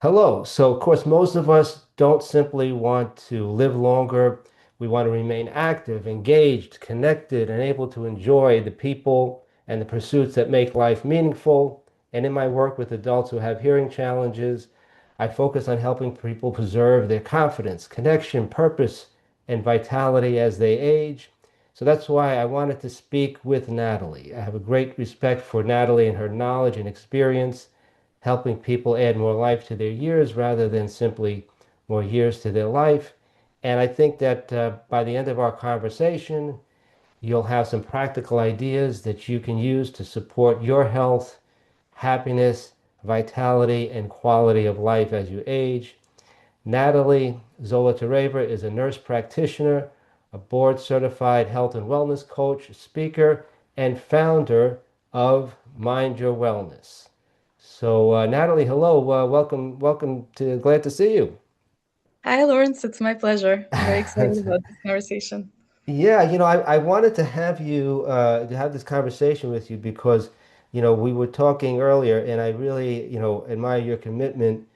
Hello. So, of course, most of us don't simply want to live longer. We want to remain active, engaged, connected, and able to enjoy the people and the pursuits that make life meaningful. And in my work with adults who have hearing challenges, I focus on helping people preserve their confidence, connection, purpose, and vitality as they age. So that's why I wanted to speak with Natalie. I have a great respect for Natalie and her knowledge and experience helping people add more life to their years rather than simply more years to their life. And I think that by the end of our conversation, you'll have some practical ideas that you can use to support your health, happiness, vitality, and quality of life as you age. Natalie Zolotareva is a nurse practitioner, a board certified health and wellness coach, speaker, and founder of Mind Your Wellness. So, Natalie, hello. Glad to see you. Hi, Lawrence. It's my pleasure. I'm very excited about this conversation. Yeah, I wanted to have you to have this conversation with you because, we were talking earlier, and I really, admire your commitment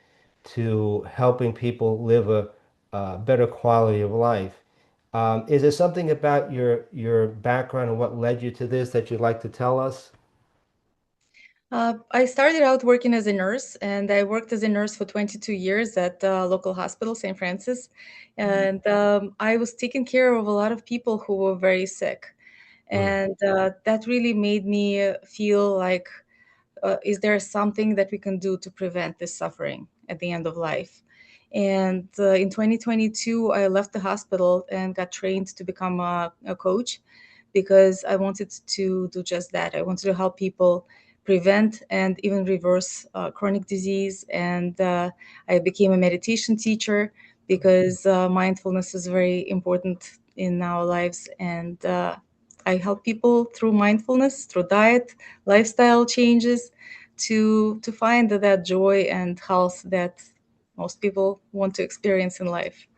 to helping people live a better quality of life. Is there something about your background and what led you to this that you'd like to tell us? I started out working as a nurse, and I worked as a nurse for 22 years at local hospital, St. Francis. And I was taking care of a lot of people who were very sick. Mm. And that really made me feel like, is there something that we can do to prevent this suffering at the end of life? And in 2022, I left the hospital and got trained to become a coach because I wanted to do just that. I wanted to help people prevent and even reverse chronic disease. And I became a meditation teacher because mindfulness is very important in our lives. And I help people through mindfulness, through diet, lifestyle changes, to find that joy and health that most people want to experience in life.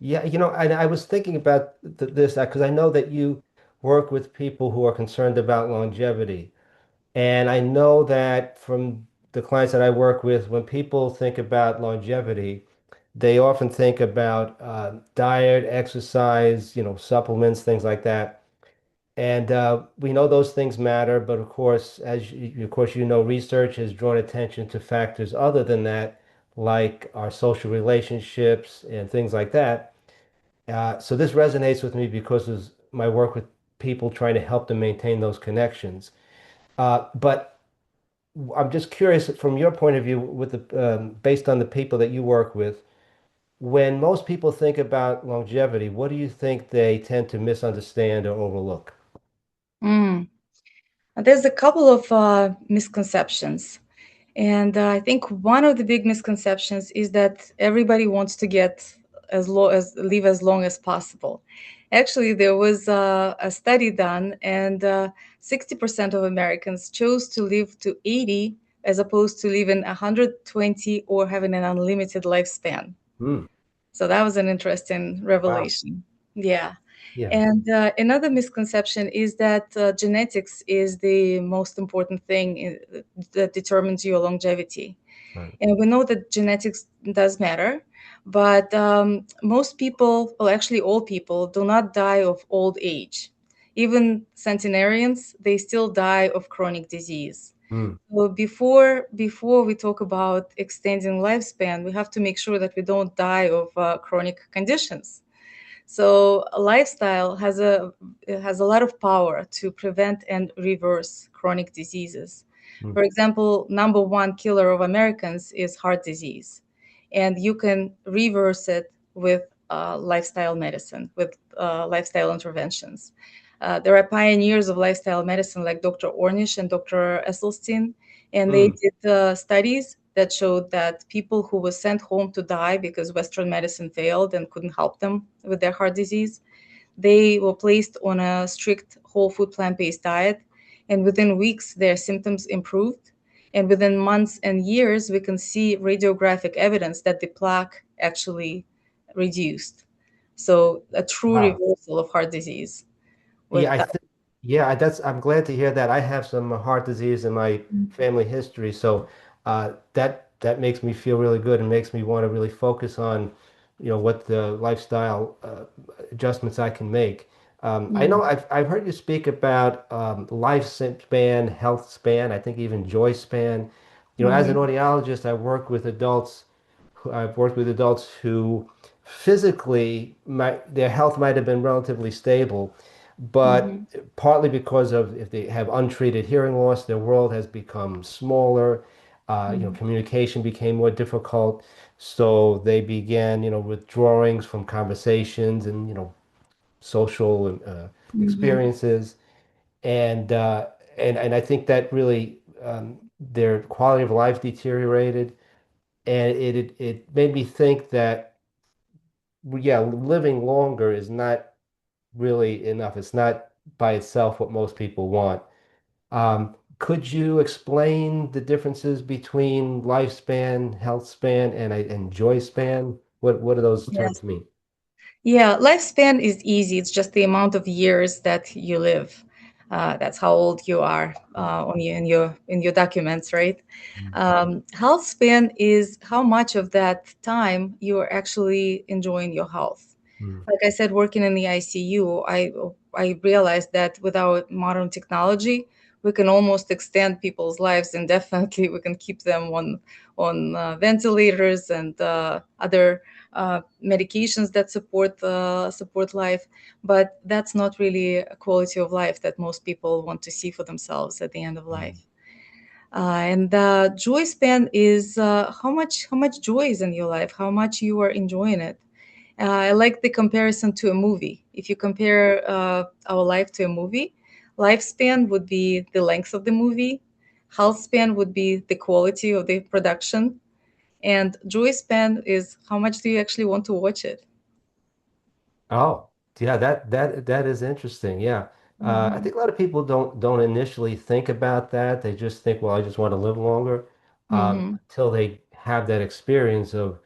Yeah, I was thinking about this because I know that you work with people who are concerned about longevity. And I know that from the clients that I work with, when people think about longevity, they often think about diet, exercise, supplements, things like that. And we know those things matter, but of course, research has drawn attention to factors other than that, like our social relationships and things like that. So this resonates with me because of my work with people trying to help them maintain those connections. But I'm just curious from your point of view, with the based on the people that you work with, when most people think about longevity, what do you think they tend to misunderstand or overlook? Mm. There's a couple of misconceptions. And I think one of the big misconceptions is that everybody wants to get live as long as possible. Actually, there was a study done, and 60% of Americans chose to live to 80 as opposed to living 120 or having an unlimited lifespan. Hmm. So that was an interesting Wow. revelation. Yeah. Yeah. And another misconception is that genetics is the most important thing that determines your longevity. Right. And we know that genetics does matter, but most people, well, actually, all people, do not die of old age. Even centenarians, they still die of chronic disease. Hmm. So before we talk about extending lifespan, we have to make sure that we don't die of chronic conditions. So lifestyle has a lot of power to prevent and reverse chronic diseases. Hmm. For example, number one killer of Americans is heart disease, and you can reverse it with lifestyle medicine, with lifestyle interventions. There are pioneers of lifestyle medicine like Dr. Ornish and Dr. Esselstyn, and they Hmm. did studies that showed that people who were sent home to die because Western medicine failed and couldn't help them with their heart disease, they were placed on a strict whole food plant-based diet, and within weeks their symptoms improved. And within months and years, we can see radiographic evidence that the plaque actually reduced. So a true Wow. reversal of heart disease Yeah, with that. I'm glad to hear that. I have some heart disease in my family history, so that that makes me feel really good and makes me want to really focus on, what the lifestyle adjustments I can make. I know Mhm. I've heard you speak about lifespan, health span, I think even joy span. As an Mhm. audiologist, I've worked with adults who physically their health might have been relatively stable, but Mhm. partly because of if they have untreated hearing loss, their world has become smaller. Mhm. Communication became more difficult, so they began, withdrawings from conversations and social Mhm. experiences, and I think that really their quality of life deteriorated, and it made me think that yeah, living longer is not really enough. It's not by itself what most people want. Could you explain the differences between lifespan, health span, and joy span? What do those Yes. terms mean? Yeah, lifespan is easy. It's just the amount of years that you live. That's how old you are on you, in your documents, right? Health span is how much of that time you are actually enjoying your health. Mm, Like I said, working in the ICU, I realized that without modern technology, we can almost extend people's lives indefinitely. We can keep them on ventilators and other medications that support life, but that's not really a quality of life that most people want to see for themselves at the end of mm, life. And joy span is how much joy is in your life, how much you are enjoying it. I like the comparison to a movie. If you compare our life to a movie, lifespan would be the length of the movie, health span would be the quality of the production, and joy span is how much do you actually want to watch it. Oh, yeah, that is interesting. Yeah. I Hmm. think a lot of people don't initially think about that. They just think, well, I just want to live longer, Hmm. until they have that experience of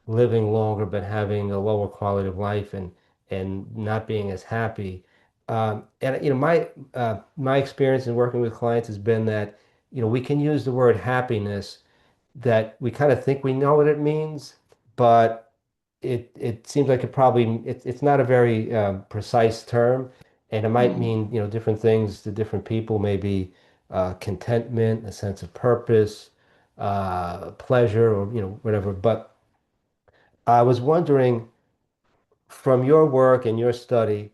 living longer but having a lower quality of life and not being as happy. And my experience in working with clients has been that, we can use the word happiness that we kind of think we know what it means, but it seems like it's not a very precise term, and it might Hmm. mean different things to different people. Maybe contentment, a sense of purpose, pleasure, or whatever. But I was wondering, from your work and your study,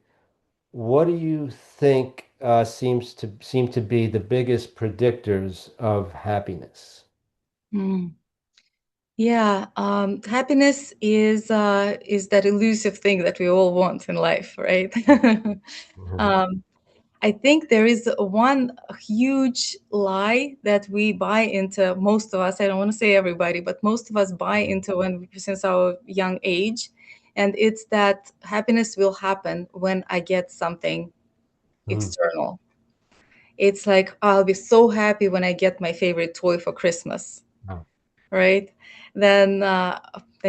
what do you think seem to be the biggest predictors of happiness? Yeah, happiness is that elusive thing that we all want in life, right? Mhm. um, I think there is one huge lie that we buy into. Most of us, I don't want to say everybody, but most of us buy into when since our young age, and it's that happiness will happen when I get something Mhm. external. It's like I'll be so happy when I get my favorite toy for Christmas, Oh. right? Then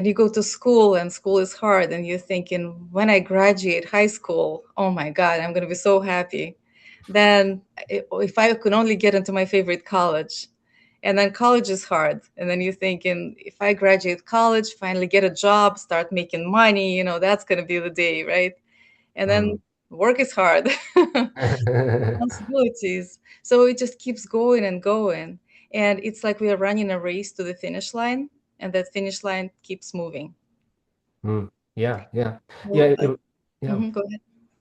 you go to school and school is hard, and you're thinking, when I graduate high school, oh my God, I'm going to be so happy. Then if I could only get into my favorite college, and then college is hard, and then you're thinking, if I graduate college, finally get a job, start making money, that's going to be the day, right? And then Mhm. work is hard. Responsibilities. So it just keeps going and going. And it's like we are running a race to the finish line, and that finish line keeps moving. Mm. Yeah, yeah, yeah. Well, Yeah. go ahead.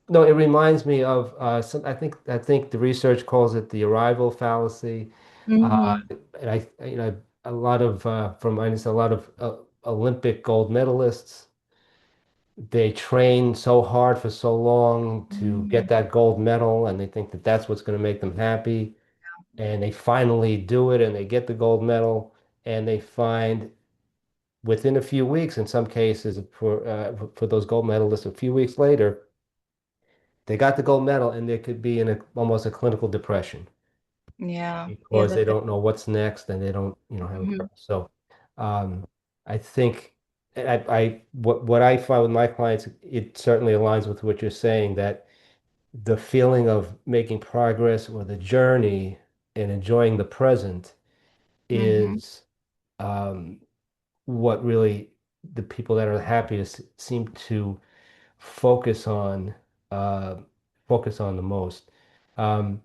No, it reminds me of I think the research calls it the arrival fallacy. Uh, Hmm. and a lot of from I understand a lot of Olympic gold medalists, they train so hard for so long to get that gold medal, and they think that that's what's going to make them happy. And they finally do it, and they get the gold medal, and they find within a few weeks, in some cases, for those gold medalists, a few weeks later, they got the gold medal, and they could be in almost a clinical depression Yeah, yeah, because they that. don't know what's next, and they don't, have a Mhm. purpose. So, I think what I find with my clients, it certainly aligns with what you're saying, that the feeling of making progress or the journey and enjoying the present Mhm. is um, what really the people that are the happiest seem to focus on uh, focus on the most. Um,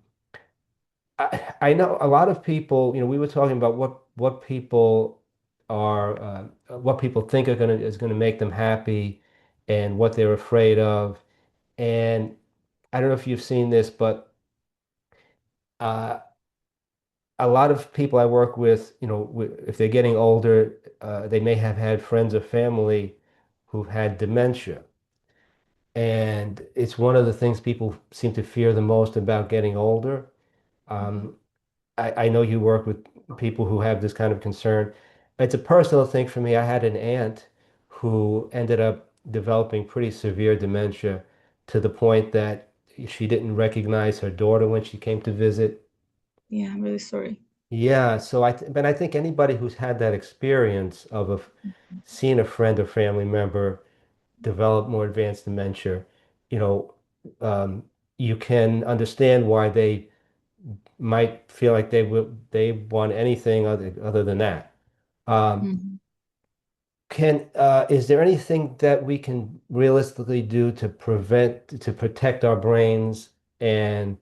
I know a lot of people, we were talking about what people are what people think is gonna make them happy and what they're afraid of. And I don't know if you've seen this, but uh, a lot of people I work with, if they're getting older, they may have had friends or family who've had dementia. And it's one of the things people seem to fear the most about getting older. Mhm. Um, I know you work with people who have this kind of concern. It's a personal thing for me. I had an aunt who ended up developing pretty severe dementia to the point that she didn't recognize her daughter when she came to visit. Yeah, I'm really sorry. Yeah, so but I think anybody who's had that experience of seeing a friend or family member develop more advanced dementia, you know, um, you can understand why they might feel like they want anything other than that. Um, Mhm. is there anything that we can realistically do to protect our brains and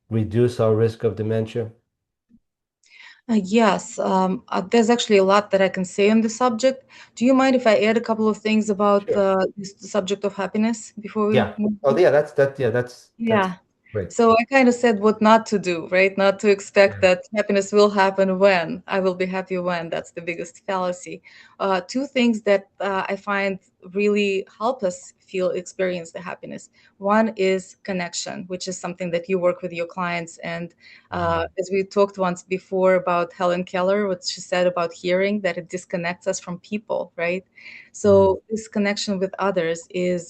reduce our risk of dementia? Yes, there's actually a lot that I can say on the subject. Do you mind if I add a couple of things about Sure. this subject of happiness before we Yeah. move Oh, on? yeah, that's Yeah. great. So I kind of said what not to do, right? Not to expect Yeah. that happiness will happen when I will be happy when. That's the biggest fallacy. Two things that I find really help us experience the happiness. One is connection, which is something that you work with your clients. And Mm, as we talked once before about Helen Keller, what she said about hearing, that it disconnects us from people, right? mm, So this connection with others is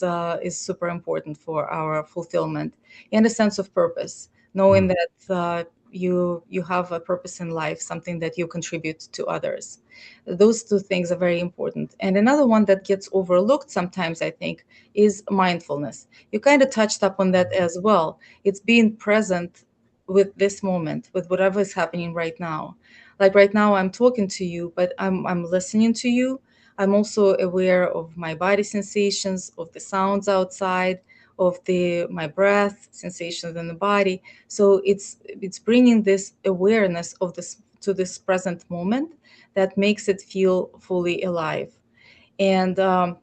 super important for our fulfillment and a sense of purpose, knowing mm, that you have a purpose in life, something that you contribute to others. Those two things are very important. And another one that gets overlooked sometimes, I think, is mindfulness. You kind of touched up on that as well. It's being present with this moment, with whatever is happening right now. Like right now, I'm talking to you, but I'm listening to you. I'm also aware of my body sensations, of the sounds outside, of the my breath sensations in the body. So it's bringing this awareness of this to this present moment that makes it feel fully alive. And mm,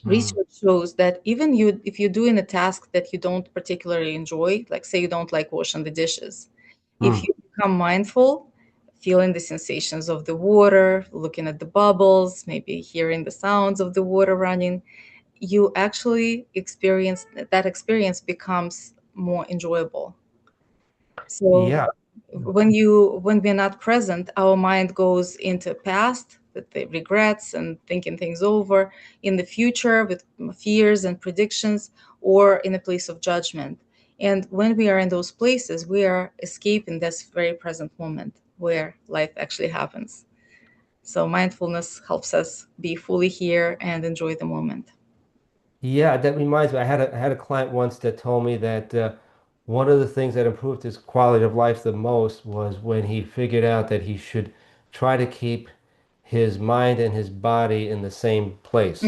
research shows that even you if you're doing a task that you don't particularly enjoy, like say you don't like washing the dishes, if mm. you become mindful, feeling the sensations of the water, looking at the bubbles, maybe hearing the sounds of the water running, you actually experience that experience becomes more enjoyable. So Yeah. when we're not present, our mind goes into past with the regrets and thinking things over, in the future with fears and predictions, or in a place of judgment. And when we are in those places, we are escaping this very present moment where life actually happens. So mindfulness helps us be fully here and enjoy the moment. Yeah, that reminds me. I had a client once that told me that one of the things that improved his quality of life the most was when he figured out that he should try to keep his mind and his body in the same place.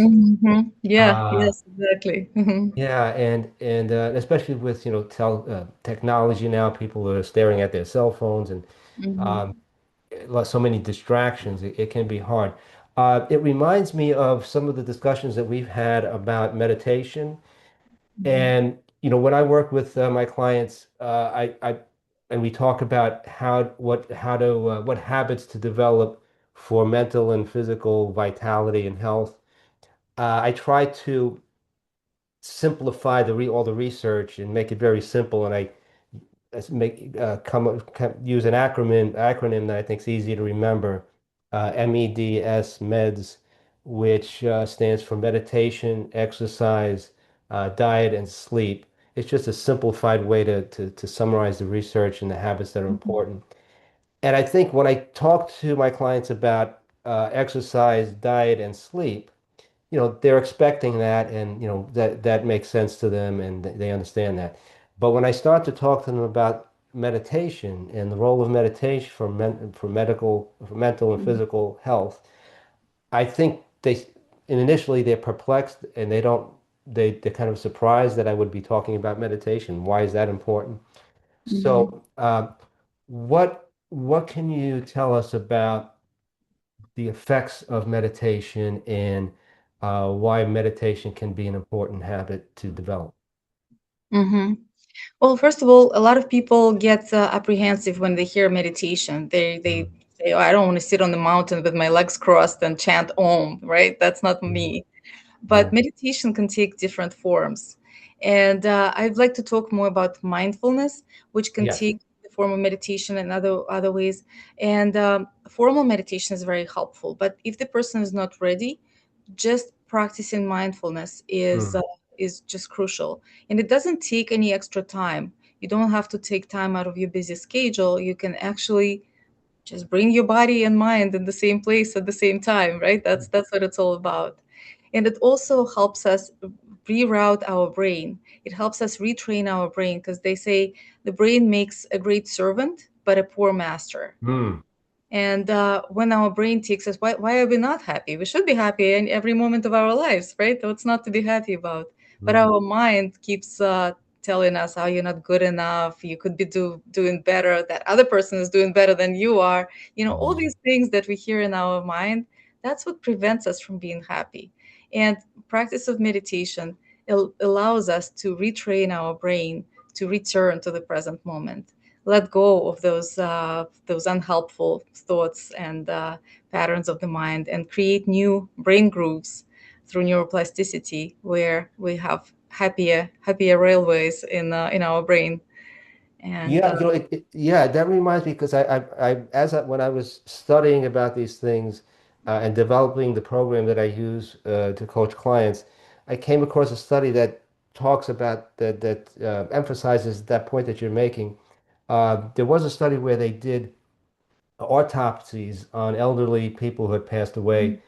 Yeah, Uh, yes, exactly. yeah, and especially with technology now, people are staring at their cell phones and um, so many distractions. It can be hard. It reminds me of some of the discussions that we've had about meditation. And when I work with my clients, and we talk about what habits to develop for mental and physical vitality and health. I try to simplify all the research and make it very simple. And I make use an acronym that I think is easy to remember. MEDS, which stands for meditation, exercise, diet, and sleep. It's just a simplified way to summarize the research and the habits that are important. And I think when I talk to my clients about exercise, diet, and sleep, they're expecting that, and that makes sense to them, and they understand that. But when I start to talk to them about meditation and the role of meditation for mental and physical health, I think initially they're perplexed and they're kind of surprised that I would be talking about meditation. Why is that important? Mhm. So, what can you tell us about the effects of meditation and why meditation can be an important habit to develop? Mhm. Well, first of all, a lot of people get apprehensive when they hear meditation. They Mm, say, "Oh, I don't want to sit on the mountain with my legs crossed and chant Om," right? That's not mm, me. But yeah. meditation can take different forms. And I'd like to talk more about mindfulness, which can Yes. take the form of meditation and other ways. And formal meditation is very helpful. But if the person is not ready, just practicing mindfulness Mm, is just crucial. And it doesn't take any extra time. You don't have to take time out of your busy schedule. You can actually just bring your body and mind in the same place at the same time, right? That's what it's all about. And it also helps us reroute our brain. It helps us retrain our brain because they say the brain makes a great servant but a poor master. mm, And when our brain takes us, why are we not happy? We should be happy in every moment of our lives, right? What's not to be happy about? But mm, our mind keeps telling us, "Oh, you're not good enough. You could be doing better. That other person is doing better than you are." All mm. these things that we hear in our mind, that's what prevents us from being happy. And practice of meditation allows us to retrain our brain to return to the present moment, let go of those unhelpful thoughts and patterns of the mind, and create new brain grooves through neuroplasticity, where we have happier railways in our brain. And Yeah, yeah, that reminds me because when I was studying about these things and developing the program that I use to coach clients, I came across a study that talks about that emphasizes that point that you're making. There was a study where they did autopsies on elderly people who had passed away,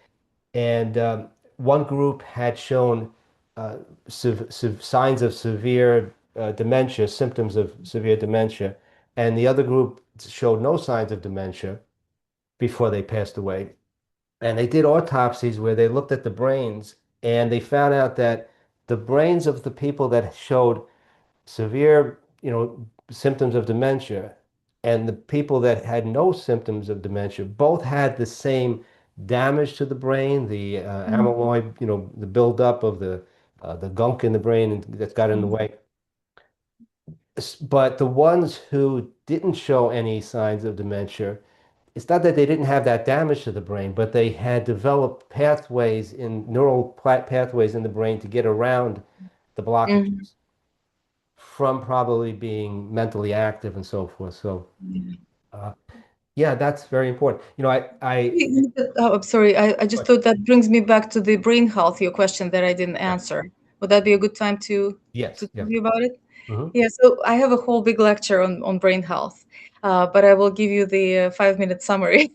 and one group had shown signs of severe dementia, symptoms of severe dementia, and the other group showed no signs of dementia before they passed away. And they did autopsies where they looked at the brains, and they found out that the brains of the people that showed severe, symptoms of dementia, and the people that had no symptoms of dementia both had the same damage to the brain, the amyloid, the buildup of the gunk in the brain that's got in the way. But the ones who didn't show any signs of dementia, it's not that they didn't have that damage to the brain, but they had developed pathways in the brain to get around the Mhm. blockages from probably being mentally active and so forth. So, uh, yeah, that's very important. Oh, I'm sorry. I just thought that brings me back to the brain health, your question that I didn't Yeah. answer. Would that be a good time to Yes, tell yes. you about it? Hmm. Yeah, so I have a whole big lecture on brain health, but I will give you the 5-minute summary.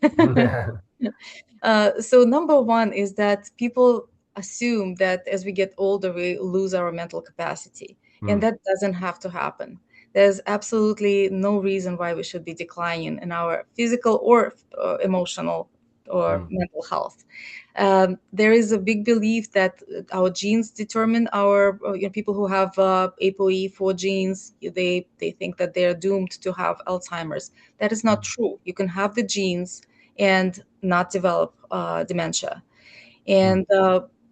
So number one is that people assume that as we get older, we lose our mental capacity, and Mm, that doesn't have to happen. There's absolutely no reason why we should be declining in our physical or emotional or mm, mental health. There is a big belief that our genes determine our, people who have ApoE4 genes, they think that they are doomed to have Alzheimer's. That is not mm, true. You can have the genes and not develop dementia. mm. And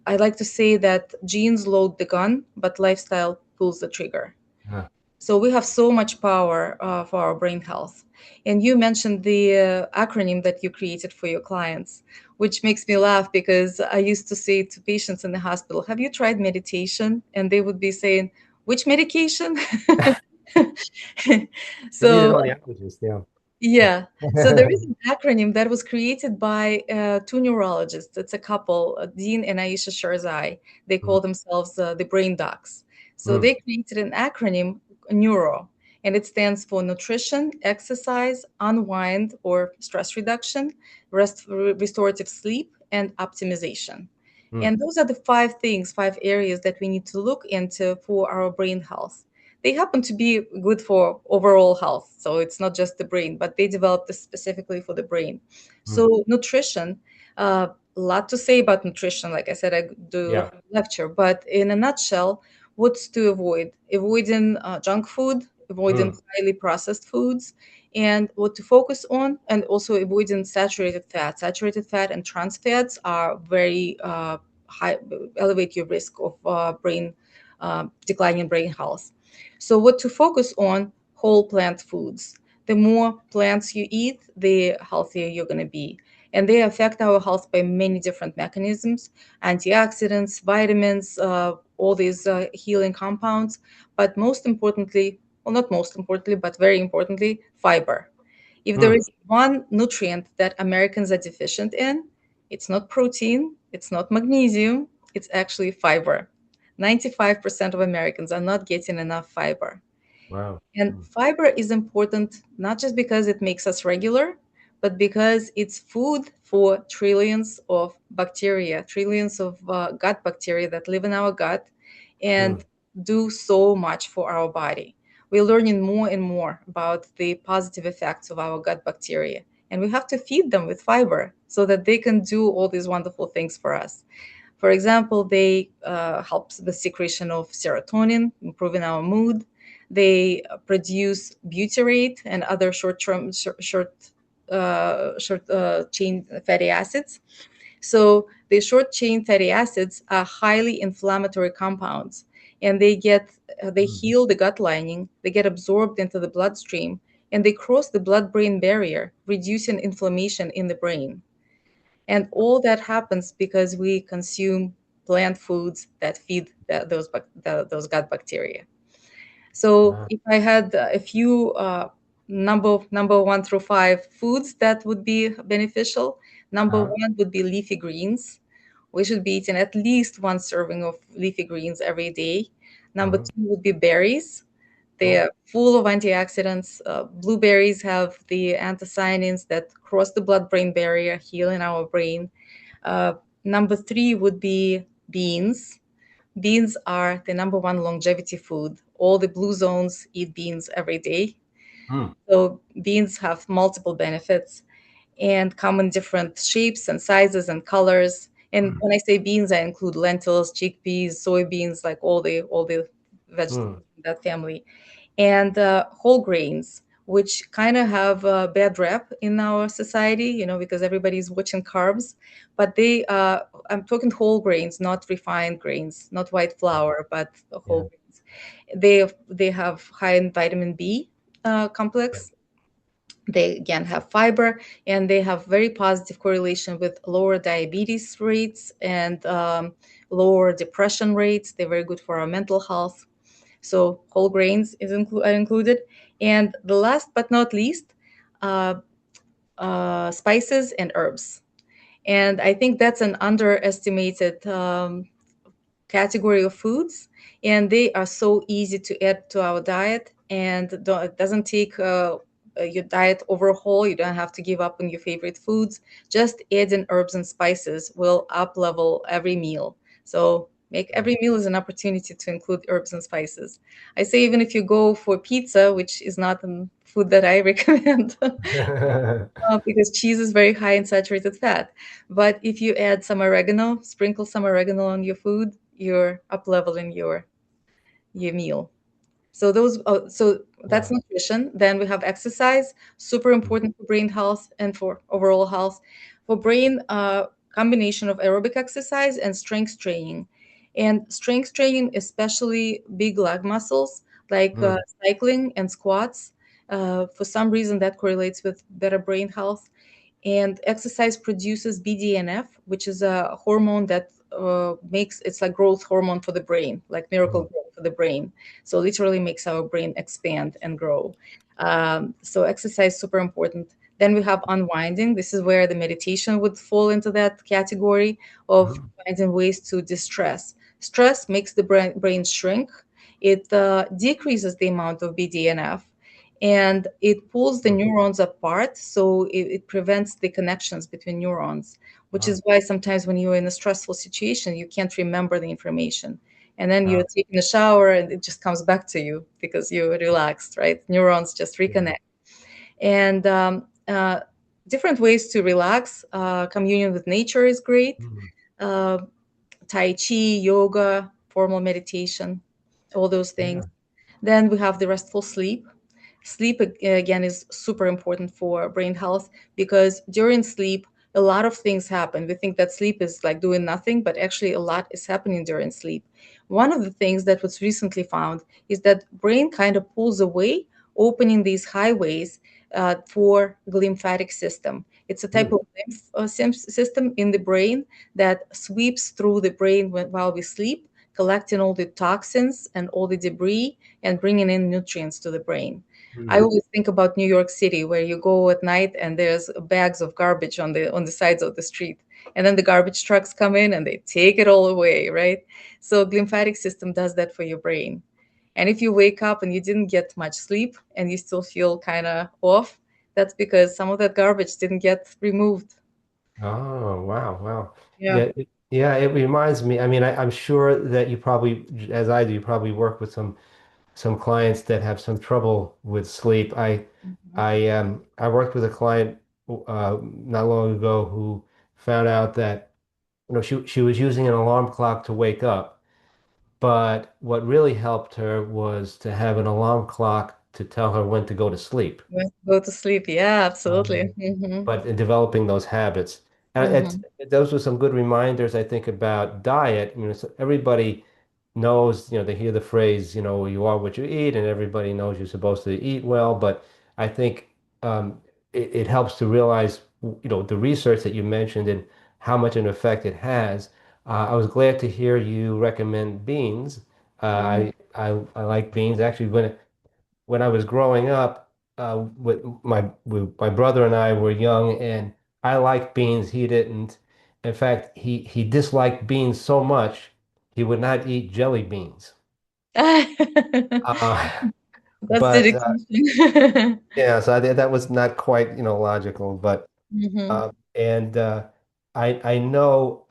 I like to say that genes load the gun, but lifestyle pulls the trigger. Yeah. So we have so much power for our brain health. And you mentioned the acronym that you created for your clients, which makes me laugh because I used to say to patients in the hospital, "Have you tried meditation?" And they would be saying, "Which medication?" They need an So audiologist, yeah. yeah. So there is an acronym that was created by two neurologists. It's a couple, Dean and Aisha Sharzai. They Mm, call themselves the Brain Docs. So mm, they created an acronym, Neuro, and it stands for nutrition, exercise, unwind or stress reduction, restorative sleep, and optimization. mm, And those are the five things, five areas that we need to look into for our brain health. they happen to be good for overall health. So it's not just the brain, but they developed this specifically for the brain. Mm. So nutrition, a lot to say about nutrition. Like I said, I do Yeah. have a lecture, but in a nutshell, what's to avoid? Avoiding junk food, avoiding Mm. highly processed foods, and what to focus on, and also avoiding saturated fat. Saturated fat and trans fats are very high, elevate your risk of brain decline in brain health. So what to focus on? Whole plant foods. The more plants you eat, the healthier you're going to be. And they affect our health by many different mechanisms: antioxidants, vitamins, all these healing compounds. But most importantly, well, not most importantly, but very importantly, fiber. If there Mm. is one nutrient that Americans are deficient in, it's not protein, it's not magnesium, it's actually fiber. 95% of Americans are not getting enough fiber. Wow. And Mm. fiber is important not just because it makes us regular, but because it's food for trillions of bacteria, trillions of gut bacteria that live in our gut Mm. and do so much for our body. We're learning more and more about the positive effects of our gut bacteria. And we have to feed them with fiber so that they can do all these wonderful things for us. For example, they help the secretion of serotonin, improving our mood. They produce butyrate and other short chain fatty acids. So the short chain fatty acids are highly inflammatory compounds, and they Mm. heal the gut lining. They get absorbed into the bloodstream, and they cross the blood-brain barrier, reducing inflammation in the brain. And all that happens because we consume plant foods that feed those gut bacteria. So Wow. if I had a few number one through five foods that would be beneficial, number Uh-huh. one would be leafy greens. We should be eating at least one serving of leafy greens every day. Number Mhm. two would be berries. They Cool. are full of antioxidants. Blueberries have the anthocyanins that cross the blood-brain barrier, healing our brain. Uh, Number three would be beans. Beans are the number one longevity food. All the blue zones eat beans every day. Mm. So beans have multiple benefits and come in different shapes and sizes and colors. And Mm. when I say beans, I include lentils, chickpeas, soybeans, like all the vegetables Mm. in that family, and whole grains, which kind of have a bad rep in our society, because everybody's watching carbs. But I'm talking whole grains, not refined grains, not white flour, but whole Yeah. grains. They have high in vitamin B Yeah. complex. They again have fiber, and they have very positive correlation with lower diabetes rates and lower depression rates. They're very good for our mental health. So whole grains are included. And the last but not least, uh, spices and herbs. And I think that's an underestimated category of foods, and they are so easy to add to our diet, and it doesn't take your diet overhaul. You don't have to give up on your favorite foods. Just adding herbs and spices will up level every meal. So make Mm. every meal as an opportunity to include herbs and spices. I say even if you go for pizza, which is not a food that I recommend, because cheese is very high in saturated fat. But if you add some oregano, sprinkle some oregano on your food, you're up leveling your meal. So that's Yeah. nutrition. Then we have exercise, super Mm. important for brain health and for overall health. For brain, combination of aerobic exercise and strength training. And strength training, especially big leg muscles like Mm. cycling and squats. For some reason, that correlates with better brain health. And exercise produces BDNF, which is a hormone that makes it's like growth hormone for the brain, like miracle Mm. growth for the brain. So literally makes our brain expand and grow. So exercise super important. Then we have unwinding. This is where the meditation would fall into that category of Mm. finding ways to distress. Stress makes the brain shrink. It decreases the amount of BDNF, and it pulls the Mm. neurons apart, so it prevents the connections between neurons, which Wow. is why sometimes when you're in a stressful situation you can't remember the information. And then Uh, you're taking a shower and it just comes back to you because you relaxed, right? Neurons just yeah. reconnect. And different ways to relax. Communion with nature is great. Mm, Uh, Tai Chi, yoga, formal meditation, all those things. yeah. Then we have the restful sleep. Sleep again is super important for brain health because during sleep, a lot of things happen. We think that sleep is like doing nothing, but actually a lot is happening during sleep. One of the things that was recently found is that brain kind of pulls away, opening these highways for the lymphatic system. It's a type Mm, of lymph system in the brain that sweeps through the brain while we sleep, collecting all the toxins and all the debris and bringing in nutrients to the brain. I mm. always think about New York City, where you go at night and there's bags of garbage on the sides of the street, and then the garbage trucks come in and they take it all away, right? So the lymphatic system does that for your brain. And if you wake up and you didn't get much sleep and you still feel kind of off, that's because some of that garbage didn't get removed. Oh, wow, wow. Yeah. Yeah, it reminds me. I mean, I'm sure that you probably, as I do, you probably work with some clients that have some trouble with sleep. Mhm. I worked with a client not long ago who found out that she was using an alarm clock to wake up, but what really helped her was to have an alarm clock to tell her when to go to sleep. Go to sleep. Yeah, absolutely. Um, Hmm. but in developing those habits. And Hmm. those were some good reminders, I think, about diet. I mean, everybody knows, they hear the phrase, you are what you eat, and everybody knows you're supposed to eat well. But I think it helps to realize, the research that you mentioned and how much an effect it has. I was glad to hear you recommend beans. Hmm. I like beans. Actually, when I was growing up, with my brother and I were young, and I liked beans. He didn't. In fact, he disliked beans so much he would not eat jelly beans. Uh, That's but dedication. yeah, so that was not quite, logical. But Hmm. and I know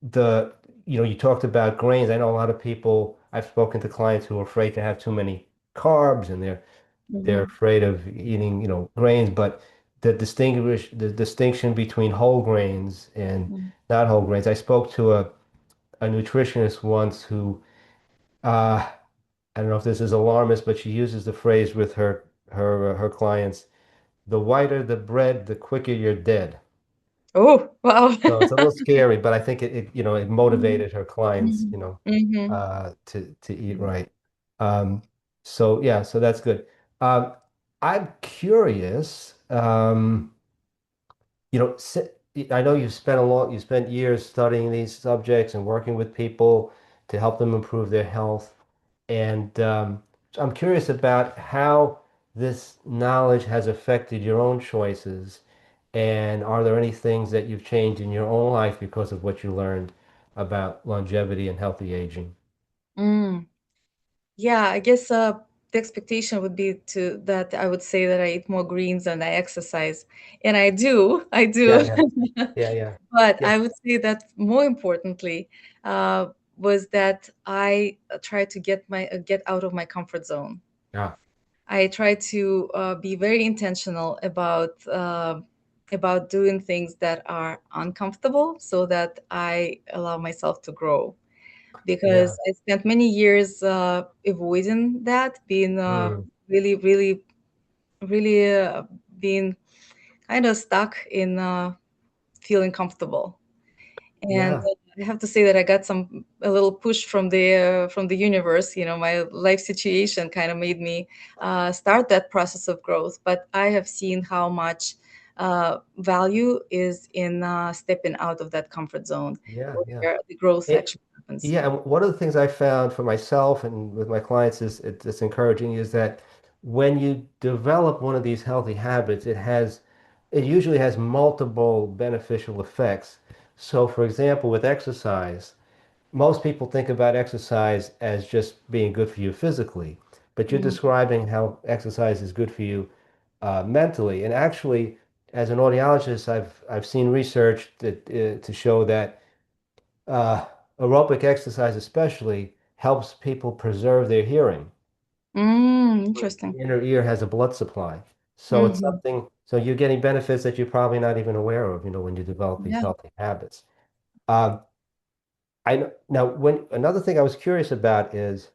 the you talked about grains. I know a lot of people. I've spoken to clients who are afraid to have too many carbs, and they're Hmm. afraid of eating, grains, but the distinction between whole grains and not whole grains. I spoke to a nutritionist once who I don't know if this is alarmist, but she uses the phrase with her clients, the whiter the bread, the quicker you're dead. Oh, wow. So it's a little scary, but I think it motivated her clients, Hmm. to eat right. Um, so yeah, so that's good. Um, I'm curious. I know you spent years studying these subjects and working with people to help them improve their health. And so I'm curious about how this knowledge has affected your own choices. And are there any things that you've changed in your own life because of what you learned about longevity and healthy aging? Mm. Yeah, I guess the expectation would be to that I would say that I eat more greens and I exercise. And I do, I Yeah, do. yeah, yeah, yeah, But yeah. I would say that more importantly was that I try to get out of my comfort zone. Ah, I try to be very intentional about doing things that are uncomfortable so that I allow myself to grow. yeah. Because I spent many years avoiding that, being Mm, really, really, really being kind of stuck in feeling comfortable. And yeah, I have to say that I got a little push from the universe. My life situation kind of made me start that process of growth. But I have seen how much value is in stepping out of that comfort zone, yeah, yeah. where the growth It, actually happens. Yeah, and one of the things I found for myself and with my clients it's encouraging is that when you develop one of these healthy habits, it usually has multiple beneficial effects. So, for example, with exercise, most people think about exercise as just being good for you physically, but you're Mhm. describing how exercise is good for you mentally. And actually, as an audiologist, I've seen research that to show that. aerobic exercise especially helps people preserve their hearing. Interesting. The inner ear has a blood supply. So it's Hmm. something, so you're getting benefits that you're probably not even aware of, when you develop these Yeah. healthy habits. Um, now when another thing I was curious about is,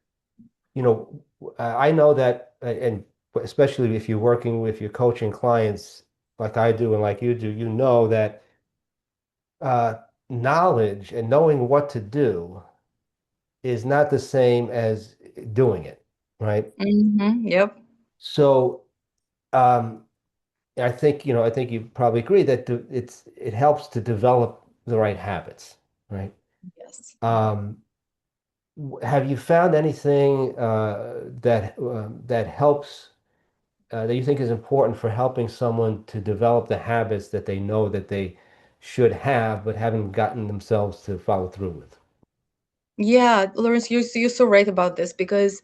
I know that, and especially if you're working with your coaching clients like I do and like you do, you know that uh, knowledge and knowing what to do is not the same as doing it, right? Yep. So um, I think you probably agree that it helps to develop the right habits, right? Yes. Um, have you found anything that helps that you think is important for helping someone to develop the habits that they know that they should have, but haven't gotten themselves to follow through with? Yeah, Lawrence, you're so right about this because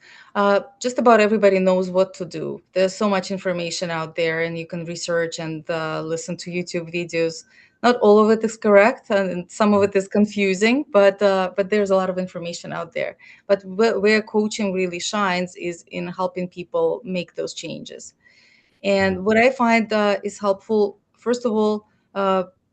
just about everybody knows what to do. There's so much information out there, and you can research and listen to YouTube videos. Not all of it is correct, and some of it is confusing, but there's a lot of information out there. But where coaching really shines is in helping people make those changes. Mhm. And what I find is helpful, first of all,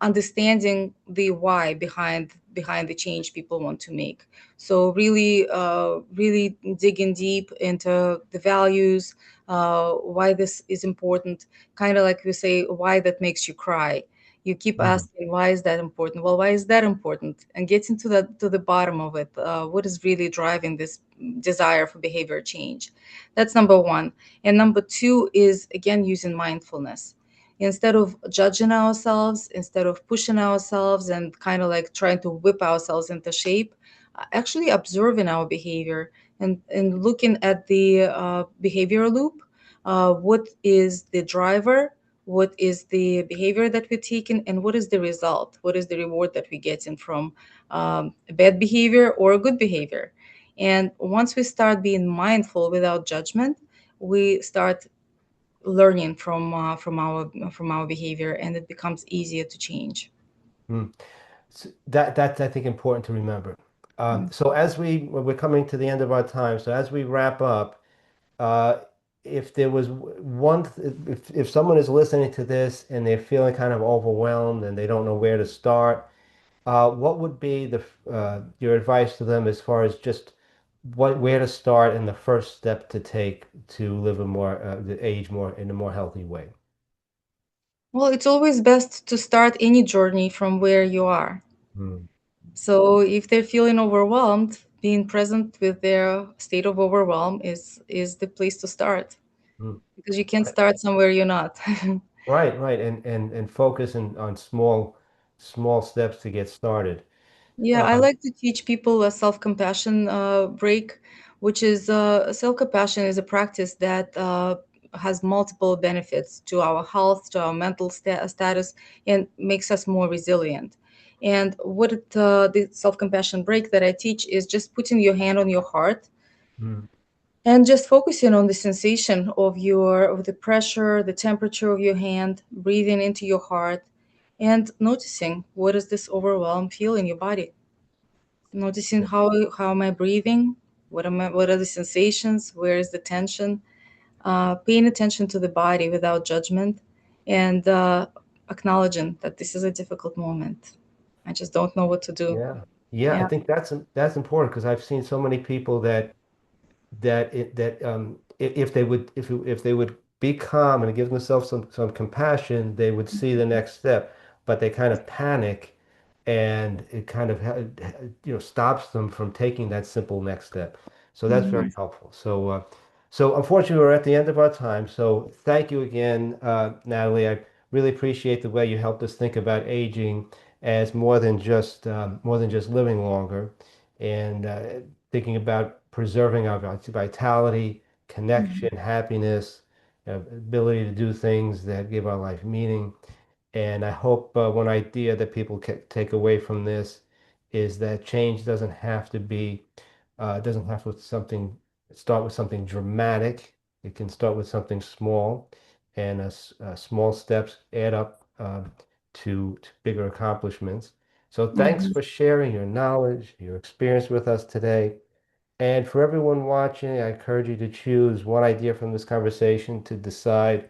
understanding the why behind the change people want to make. So really digging deep into the values, why this is important. Kind of like we say, why that makes you cry. You keep Mhm. asking, why is that important? Well, why is that important? And getting to the bottom of it. What is really driving this desire for behavior change? That's number one. And number two is again using mindfulness. Instead of judging ourselves, instead of pushing ourselves and kind of like trying to whip ourselves into shape, actually observing our behavior and looking at the behavioral loop. What is the driver? What is the behavior that we're taking? And what is the result? What is the reward that we're getting from a bad behavior or a good behavior? And once we start being mindful without judgment, we start learning from our behavior, and it becomes easier to change. Mm. That's I think important to remember. So as we're coming to the end of our time, so as we wrap up, uh, if there was if someone is listening to this and they're feeling kind of overwhelmed and they don't know where to start, what would be your advice to them as far as just where to start and the first step to take to live a more the age more in a more healthy way? Well, it's always best to start any journey from where you are. Mm, So if they're feeling overwhelmed, being present with their state of overwhelm is the place to start, mm. because you can't start somewhere you're not. Right, right, and focus on small steps to get started. Yeah, I Um, like to teach people a self-compassion break, which is self-compassion is a practice that has multiple benefits to our health, to our mental status, and makes us more resilient. And the self-compassion break that I teach is just putting your hand on your heart mm, and just focusing on the sensation of the pressure, the temperature of your hand, breathing into your heart, and noticing what does this overwhelm feel in your body, noticing yeah, how am I breathing, what are the sensations, where is the tension, paying attention to the body without judgment, and acknowledging that this is a difficult moment. I just don't know what to do. yeah, yeah. I Yeah. think that's important because I've seen so many people that if they would if they would be calm and give themselves some compassion, they would see the next step, but they kind of panic, and it kind of stops them from taking that simple next step. So that's very Mhm. helpful. So unfortunately, we're at the end of our time. So thank you again, Natalie. I really appreciate the way you helped us think about aging as more than just living longer, and thinking about preserving our vitality, Mhm. connection, happiness, ability to do things that give our life meaning. And I hope one idea that people can take away from this is that change doesn't have to start with something dramatic. It can start with something small, and small steps add up to bigger accomplishments. So thanks Mhm. for sharing your knowledge, your experience with us today. And for everyone watching, I encourage you to choose one idea from this conversation to decide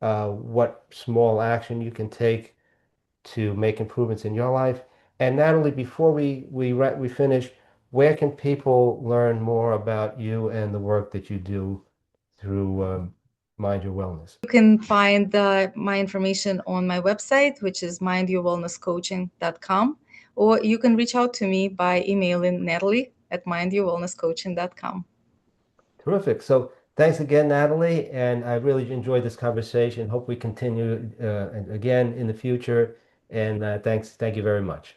what small action you can take to make improvements in your life. And Natalie, before we finish, where can people learn more about you and the work that you do through Mind Your Wellness? You can find my information on my website, which is mindyourwellnesscoaching.com, or you can reach out to me by emailing Natalie at mindyourwellnesscoaching.com. Terrific. So thanks again, Natalie, and I really enjoyed this conversation. Hope we continue again in the future. And thank you very much.